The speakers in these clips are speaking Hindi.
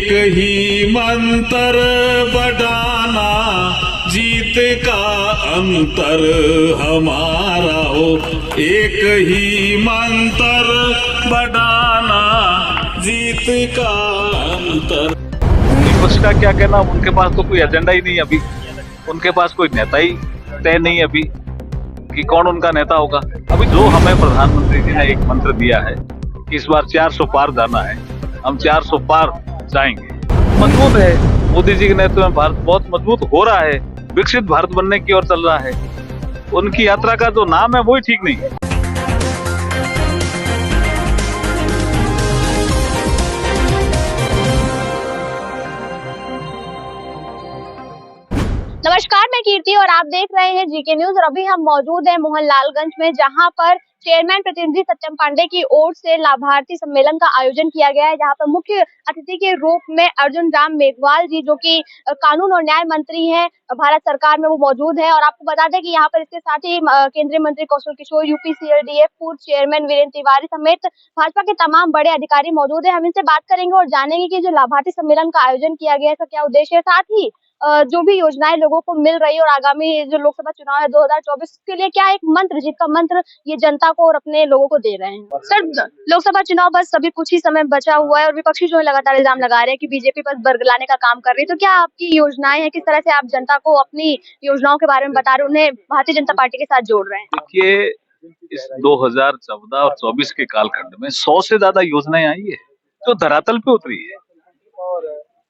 एक ही मंत्र बढ़ाना, जीत का अंतर हमारा हो। एक ही मंत्र बढ़ाना, जीत का अंतर। विपक्ष का क्या कहना, उनके पास तो कोई एजेंडा ही नहीं अभी, उनके पास कोई नेता ही तय नहीं अभी कि कौन उनका नेता होगा। अभी जो हमें प्रधानमंत्री जी ने एक मंत्र दिया है कि इस बार 400 पार जाना है, हम 400 पार जाएंगे। मजबूत है, मोदी जी के नेतृत्व में भारत बहुत मजबूत हो रहा है, विकसित भारत बनने की ओर चल रहा है। उनकी यात्रा का जो नाम है वो ही ठीक नहीं है। नमस्कार, मैं कीर्ति और आप देख रहे हैं जीके न्यूज। और अभी हम मौजूद हैं मोहनलालगंज में, जहां पर चेयरमैन प्रतिनिधि सत्यम पांडे की ओर से लाभार्थी सम्मेलन का आयोजन किया गया है, जहां पर मुख्य अतिथि के रूप में अर्जुन राम मेघवाल जी, जो कि कानून और न्याय मंत्री हैं भारत सरकार में, वो मौजूद है। और आपको बता दें कि यहाँ पर इसके साथ ही केंद्रीय मंत्री कौशल किशोर, यूपी सीएलडीएफ पूर्व चेयरमैन वीरेंद्र तिवारी समेत भाजपा के तमाम बड़े अधिकारी मौजूद है। हम इनसे बात करेंगे और जानेंगे कि जो लाभार्थी सम्मेलन का आयोजन किया गया है, इसका क्या उद्देश्य है, साथ ही जो भी योजनाएं लोगों को मिल रही है और आगामी जो लोकसभा चुनाव है 2024 के लिए क्या एक मंत्र, जीत का मंत्र ये जनता को और अपने लोगों को दे रहे हैं। सर, लोकसभा चुनाव बस अभी कुछ ही समय बचा हुआ है और विपक्षी जो है लगातार इल्जाम लगा रहे हैं कि बीजेपी बस बरगलाने का काम कर रही है। तो क्या आपकी योजनाएं हैं, किस तरह से आप जनता को अपनी योजनाओं के बारे में बता रहे हैं, उन्हें भारतीय जनता पार्टी के साथ जोड़ रहे हैं? देखिए, इस 2014 और 24 के कालखंड में 100 से ज्यादा योजनाएं आई है जो धरातल पे उतरी है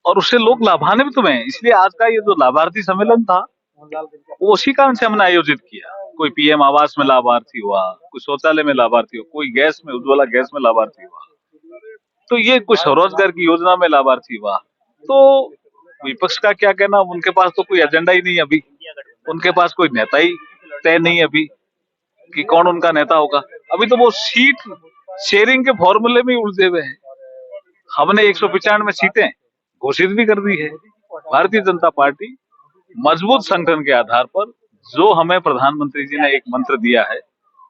और उससे लोग लाभान्वित हुए हैं। इसलिए आज का ये जो लाभार्थी सम्मेलन था वो उसी कारण से हमने आयोजित किया। कोई पीएम आवास में लाभार्थी हुआ, कोई शौचालय में लाभार्थी हुआ, कोई गैस में, उज्ज्वला गैस में लाभार्थी हुआ, तो ये कुछ स्वरोजगार की योजना में लाभार्थी हुआ। तो विपक्ष का क्या कहना, उनके पास तो कोई एजेंडा ही नहीं अभी, उनके पास कोई नेता ही तय नहीं अभी कि कौन उनका नेता होगा। अभी तो वो सीट शेयरिंग के फॉर्मूले में उलझे हुए हैं। हमने 195 सीटें घोषित भी कर दी है। भारतीय जनता पार्टी मजबूत संगठन के आधार पर, जो हमें प्रधानमंत्री जी ने एक मंत्र दिया है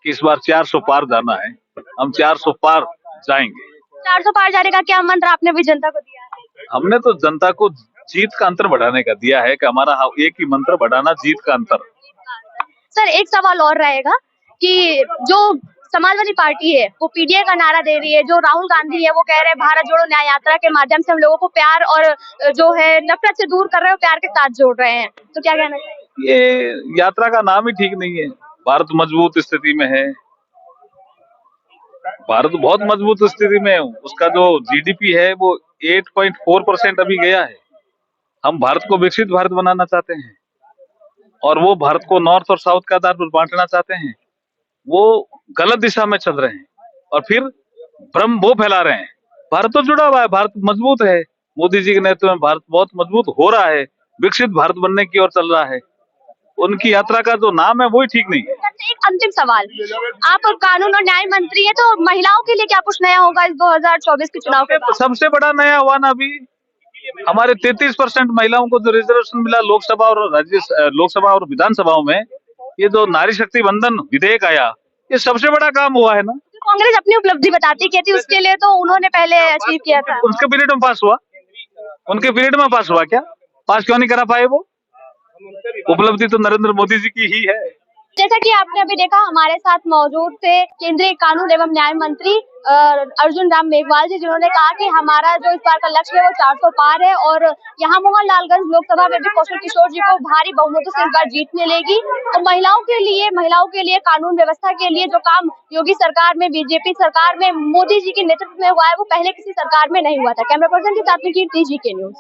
कि इस बार 400 पार जाना है, हम 400 पार जाएंगे। 400 पार जाने का क्या मंत्र आपने भी जनता को दिया है? हमने तो जनता को जीत का अंतर बढ़ाने का दिया है कि हमारा एक ही मंत्र बढ़ाना, जीत का अंतर। सर, एक सवाल और रहेगा कि जो समाजवादी पार्टी है वो पीडीए का नारा दे रही है, जो राहुल गांधी है वो कह रहे हैं भारत जोड़ो न्याय यात्रा के माध्यम से हम लोगों को प्यार और जो है नफरत से दूर कर रहे हो, प्यार के साथ जोड़ रहे हैं। तो क्या कहना चाहिए? ये यात्रा का नाम ही ठीक नहीं है। भारत मजबूत स्थिति में है, भारत बहुत मजबूत स्थिति में है। उसका जो जीडीपी है वो 8.4% अभी गया है। हम भारत को विकसित भारत बनाना चाहते हैं और वो भारत को नॉर्थ और साउथ के आधार पर बांटना चाहते हैं। वो गलत दिशा में चल रहे हैं और फिर भ्रम वो फैला रहे हैं। भारत तो जुड़ा हुआ है, भारत मजबूत है, मोदी जी के नेतृत्व में भारत बहुत मजबूत हो रहा है, विकसित भारत बनने की ओर चल रहा है। उनकी यात्रा का जो नाम है वो ही ठीक नहीं है। एक अंतिम सवाल, आप कानून और न्याय मंत्री है, तो महिलाओं के लिए क्या कुछ नया होगा इस 2024 के चुनाव के बाद? सबसे बड़ा नया हुआ ना, अभी हमारे 33% महिलाओं को जो रिजर्वेशन मिला लोकसभा और विधानसभाओं में, ये जो नारी शक्ति बंधन विधेयक आया, ये सबसे बड़ा काम हुआ है ना। कांग्रेस अपनी उपलब्धि बताती कहती उसके लिए तो उन्होंने पहले अचीव किया था। उनके पीरियड में पास हुआ, उनके पीरियड में पास हुआ, क्या पास क्यों नहीं करा पाए? वो उपलब्धि तो नरेंद्र मोदी जी की ही है। जैसा कि आपने अभी देखा, हमारे साथ मौजूद थे केंद्रीय कानून एवं न्याय मंत्री अर्जुन राम मेघवाल जी, जिन्होंने कहा कि हमारा जो इस बार का लक्ष्य है वो 400 पार है और यहाँ मोहनलालगंज लोकसभा में भी कौशल किशोर जी को भारी बहुमतों से इस बार जीत मिलेगी। और महिलाओं के लिए कानून व्यवस्था के लिए जो काम योगी सरकार में, बीजेपी सरकार में, मोदी जी के नेतृत्व में हुआ है, वो पहले किसी सरकार में नहीं हुआ था। कैमरा पर्सन के साथ में कीर्ति, जीके न्यूज।